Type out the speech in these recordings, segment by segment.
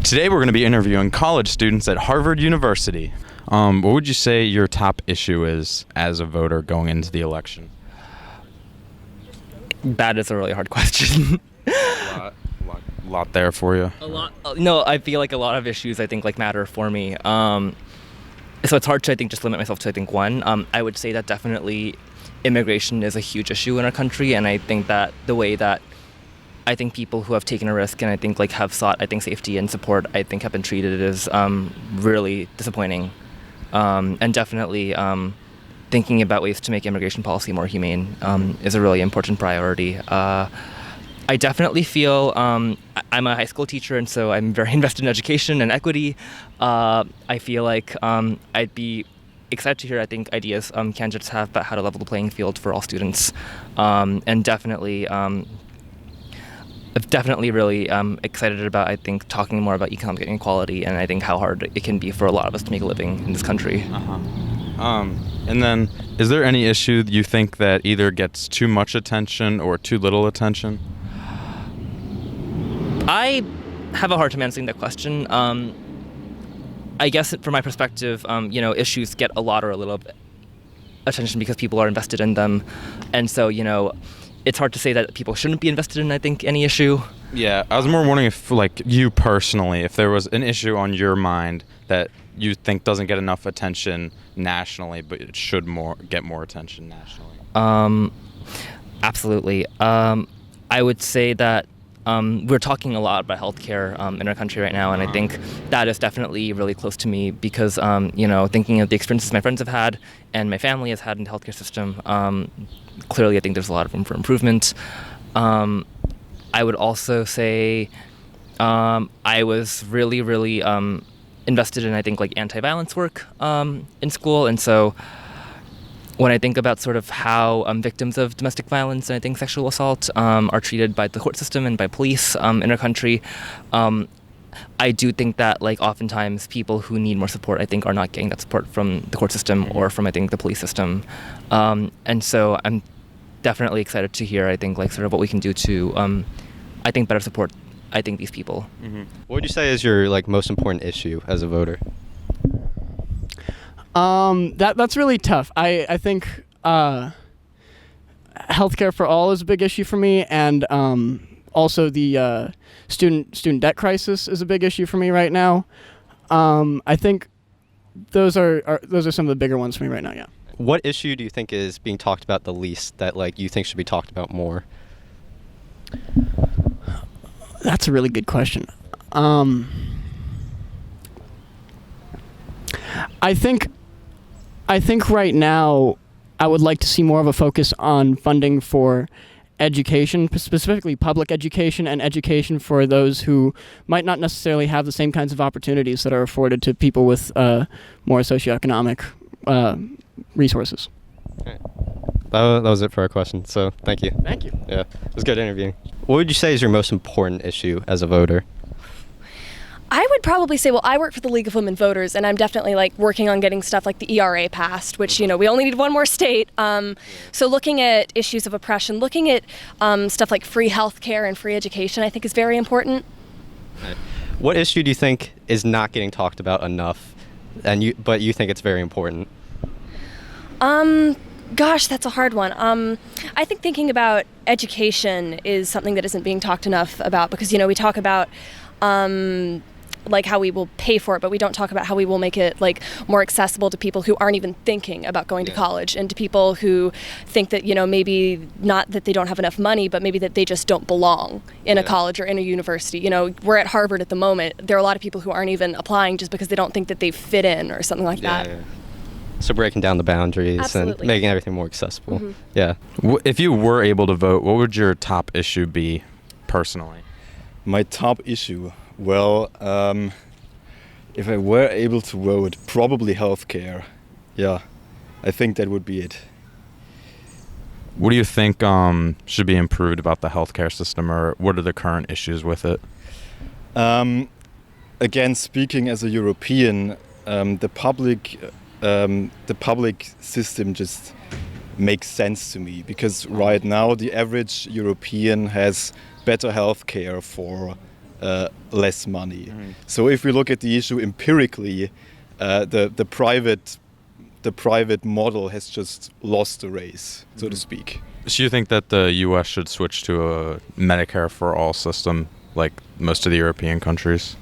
Today we're going to be interviewing college students at Harvard University. What would you say your top issue is as a voter going into the election? That is a really hard question. A lot there for you. A lot. No, I feel like a lot of issues matter for me. So it's hard to just limit myself to one. I would say that definitely immigration is a huge issue in our country, and I think that the way that people who have taken a risk and have sought safety and support have been treated is really disappointing, and definitely thinking about ways to make immigration policy more humane is a really important priority. I definitely feel I'm a high school teacher, and so I'm very invested in education and equity. I feel like I'd be excited to hear ideas candidates have about how to level the playing field for all students, and definitely really excited about talking more about economic inequality and how hard it can be for a lot of us to make a living in this country. And then, is there any issue you think that either gets too much attention or too little attention? I have a hard time answering that question. I guess from my perspective, issues get a lot or a little bit attention because people are invested in them, and so it's hard to say that people shouldn't be invested in any issue. Yeah, I was more wondering if you personally, if there was an issue on your mind that you think doesn't get enough attention nationally, but it should get more attention nationally. Absolutely. I would say that we're talking a lot about healthcare in our country right now, and I think that is definitely really close to me because, thinking of the experiences my friends have had and my family has had in the healthcare system, clearly I think there's a lot of room for improvement. I would also say I was really, really invested in, anti-violence work in school, and so when I think about sort of how victims of domestic violence and sexual assault are treated by the court system and by police in our country, I do think that oftentimes people who need more support are not getting that support from the court system or from the police system, and so I'm definitely excited to hear sort of what we can do to better support these people. Mm-hmm. What would you say is your most important issue as a voter? That's really tough. I think healthcare for all is a big issue for me, and also the student debt crisis is a big issue for me right now. I think those are some of the bigger ones for me right now. Yeah. What issue do you think is being talked about the least that you think should be talked about more? That's a really good question. I think right now I would like to see more of a focus on funding for education, specifically public education and education for those who might not necessarily have the same kinds of opportunities that are afforded to people with more socioeconomic resources. Okay. That was it for our question, so thank you. Thank you. Yeah, it was good interviewing. What would you say is your most important issue as a voter? I would probably say, I work for the League of Women Voters, and I'm definitely working on getting stuff like the ERA passed, which, we only need one more state. So looking at issues of oppression, looking at stuff like free healthcare and free education, I think is very important. Right. What issue do you think is not getting talked about enough, but you think it's very important? Gosh, that's a hard one. I think thinking about education is something that isn't being talked enough about because, we talk about how we will pay for it, but we don't talk about how we will make it more accessible to people who aren't even thinking about going to college, and to people who think that maybe not that they don't have enough money, but maybe that they just don't belong in a college or in a university. We're at Harvard at the moment. There are a lot of people who aren't even applying just because they don't think that they fit in or something like that. Yeah. So breaking down the boundaries Absolutely. And making everything more accessible. Mm-hmm. Yeah. If you were able to vote, what would your top issue be personally? My top issue? Well, if I were able to vote, probably healthcare. Yeah, I think that would be it. What do you think should be improved about the healthcare system, or what are the current issues with it? Again, speaking as a European, the public system just makes sense to me, because right now the average European has better healthcare for less money. So if we look at the issue empirically, the private model has just lost the race, so to speak. So you think that the U.S. should switch to a Medicare for all system, like most of the European countries?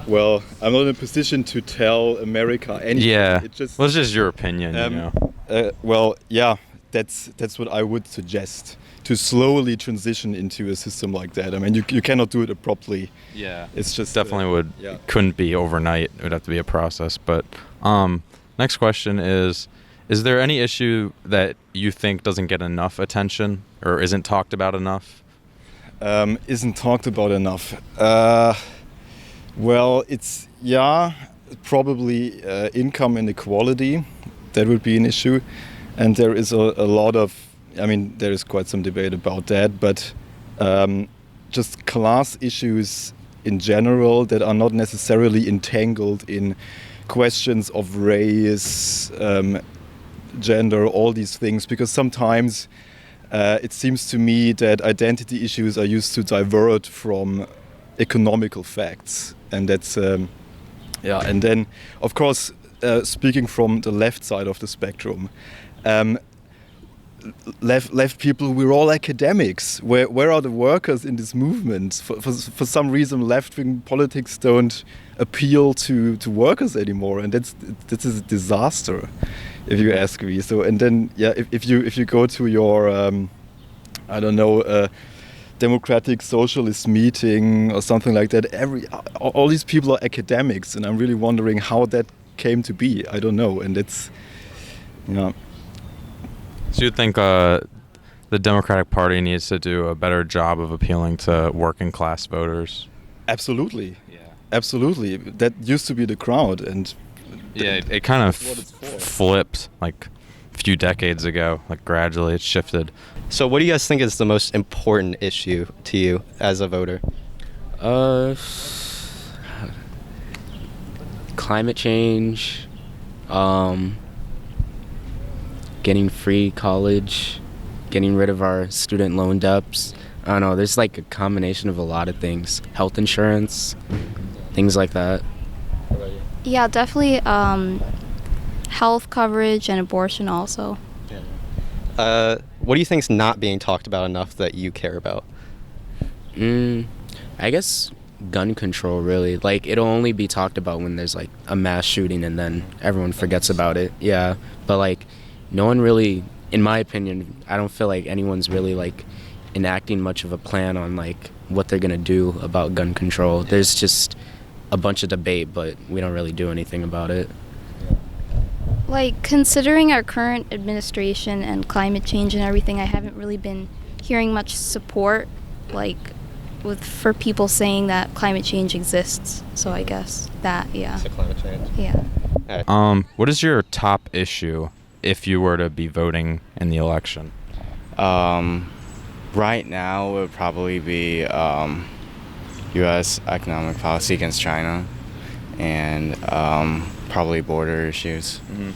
Well, I'm not in a position to tell America anything. Yeah, It just, well, it's just your opinion, you know. well, yeah, that's what I would suggest, to slowly transition into a system like that. I mean, you cannot do it abruptly. Yeah, it's just definitely couldn't be overnight. It would have to be a process. But next question is there any issue that you think doesn't get enough attention or isn't talked about enough? Isn't talked about enough. Well, it's probably income inequality. That would be an issue, and there is a lot of. I mean, there is quite some debate about that, but just class issues in general that are not necessarily entangled in questions of race, gender, all these things, because sometimes it seems to me that identity issues are used to divert from economical facts, and that's and then of course speaking from the left side of the spectrum, left people, we're all academics. Where are the workers in this movement? For some reason, left-wing politics don't appeal to workers anymore, and that's a disaster, if you ask me. So, and then if you go to your I don't know, democratic socialist meeting or something like that, all these people are academics, and I'm really wondering how that came to be. I don't know, and it's So you think the Democratic Party needs to do a better job of appealing to working class voters? Absolutely. Yeah. Absolutely. That used to be the crowd, and it kind of flipped like a few decades ago. Like gradually, it shifted. So what do you guys think is the most important issue to you as a voter? Climate change, getting free college, getting rid of our student loan debts. I don't know, there's like a combination of a lot of things. Health insurance, things like that. Yeah, definitely health coverage and abortion also. What do you think is not being talked about enough that you care about? I guess gun control, really. Like, it'll only be talked about when there's like a mass shooting and then everyone forgets about it. Yeah, but like no one really, in my opinion, I don't feel like anyone's really like enacting much of a plan on like what they're gonna do about gun control. There's just a bunch of debate, but we don't really do anything about it. Like, considering our current administration and climate change and everything, I haven't really been hearing much support, like, for people saying that climate change exists. So I guess that, yeah. So climate change. Yeah. What is your top issue if you were to be voting in the election? Right now it would probably be U.S. economic policy against China, and probably border issues. Mm-hmm.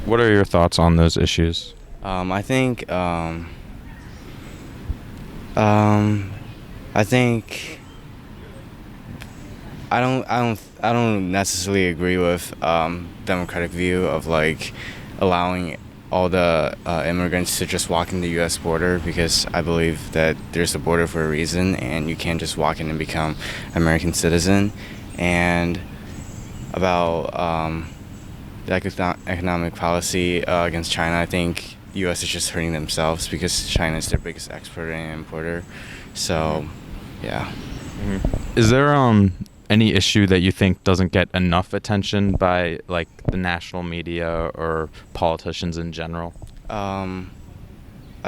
What are your thoughts on those issues? I think I don't necessarily agree with Democratic view of like allowing all the immigrants to just walk in the U.S. border, because I believe that there's a border for a reason, and you can't just walk in and become American citizen. And about the economic policy against China, I think the U.S. is just hurting themselves because China is their biggest exporter and importer. So, yeah. Mm-hmm. Is there any issue that you think doesn't get enough attention by like the national media or politicians in general? I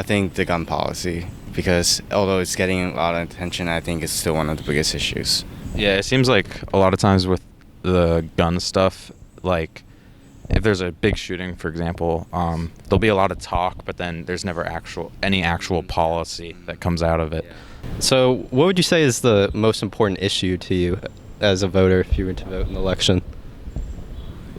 think the gun policy, because although it's getting a lot of attention, I think it's still one of the biggest issues. Yeah, it seems like a lot of times with the gun stuff, like if there's a big shooting, for example, there'll be a lot of talk, but then there's never any actual policy that comes out of it. So what would you say is the most important issue to you as a voter if you were to vote in the election?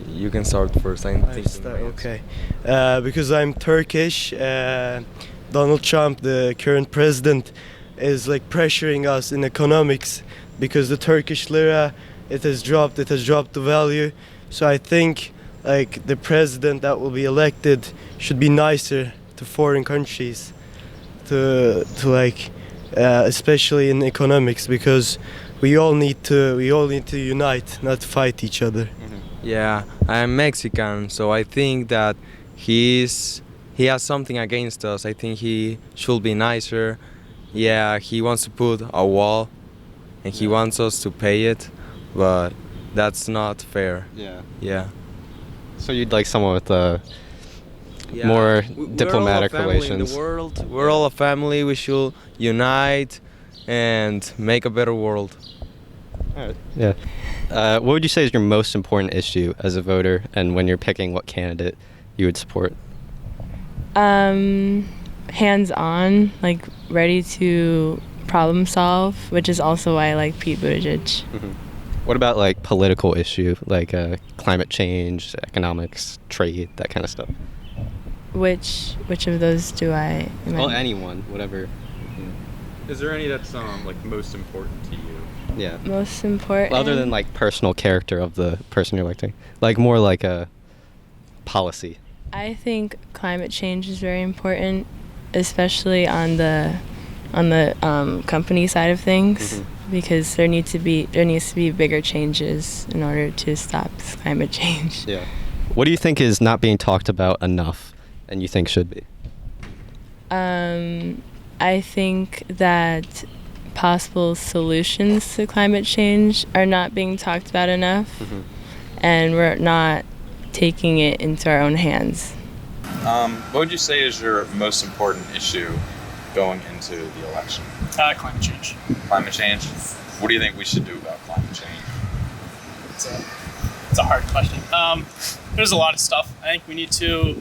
You can start first. Okay. Because I'm Turkish, Donald Trump, the current president, is like pressuring us in economics because the Turkish lira, it has dropped the value. So I think like the president that will be elected should be nicer to foreign countries, to like especially in economics, because we all need to unite, not fight each other. Yeah, I am Mexican, so I think that he has something against us. I think he should be nicer. Yeah, he wants to put a wall, and he wants us to pay it, but that's not fair. Yeah. Yeah. So you'd like someone with Yeah. more We're diplomatic all a family relations. In the world. We're all a family. We should unite and make a better world. Yeah. What would you say is your most important issue as a voter, and when you're picking what candidate you would support? Hands-on, like ready to problem solve, which is also why I like Pete Buttigieg. What about like political issue, like climate change, economics, trade, that kind of stuff? Which of those do I? Well, anyone, whatever. Is there any that's like most important to you? Yeah. Most important. Other than like personal character of the person you're electing, like more like a policy. I think climate change is very important, especially on the company side of things, because there needs to be bigger changes in order to stop this climate change. Yeah. What do you think is not being talked about enough, and you think should be? I think that possible solutions to climate change are not being talked about enough, and we're not taking it into our own hands. What would you say is your most important issue going into the election? Climate change. Climate change? What do you think we should do about climate change? It's a hard question. There's a lot of stuff. I think we need to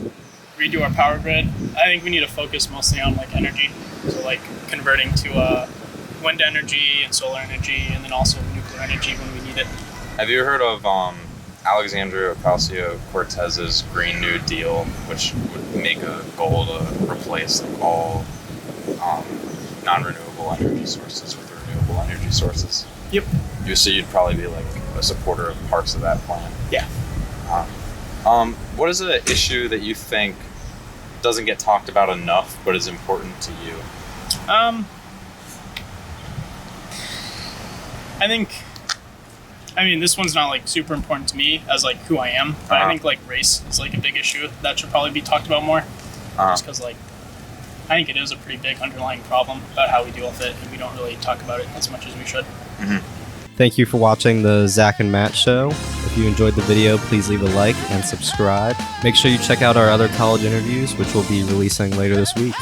redo our power grid. I think we need to focus mostly on like energy, so like converting to wind energy and solar energy, and then also nuclear energy when we need it. Have you heard of Alexandria Ocasio-Cortez's Green New Deal, which would make a goal to replace like all non-renewable energy sources with renewable energy sources? Yep. So you'd probably be like a supporter of parts of that plan? Yeah. What is an issue that you think doesn't get talked about enough but is important to you? I mean, this one's not like super important to me as like who I am, but I think like race is like a big issue that should probably be talked about more. Just because like I think it is a pretty big underlying problem about how we deal with it, and we don't really talk about it as much as we should. Thank you for watching the Zach and Matt Show. If you enjoyed the video, please leave a like and subscribe. Make sure you check out our other college interviews, which we'll be releasing later this week.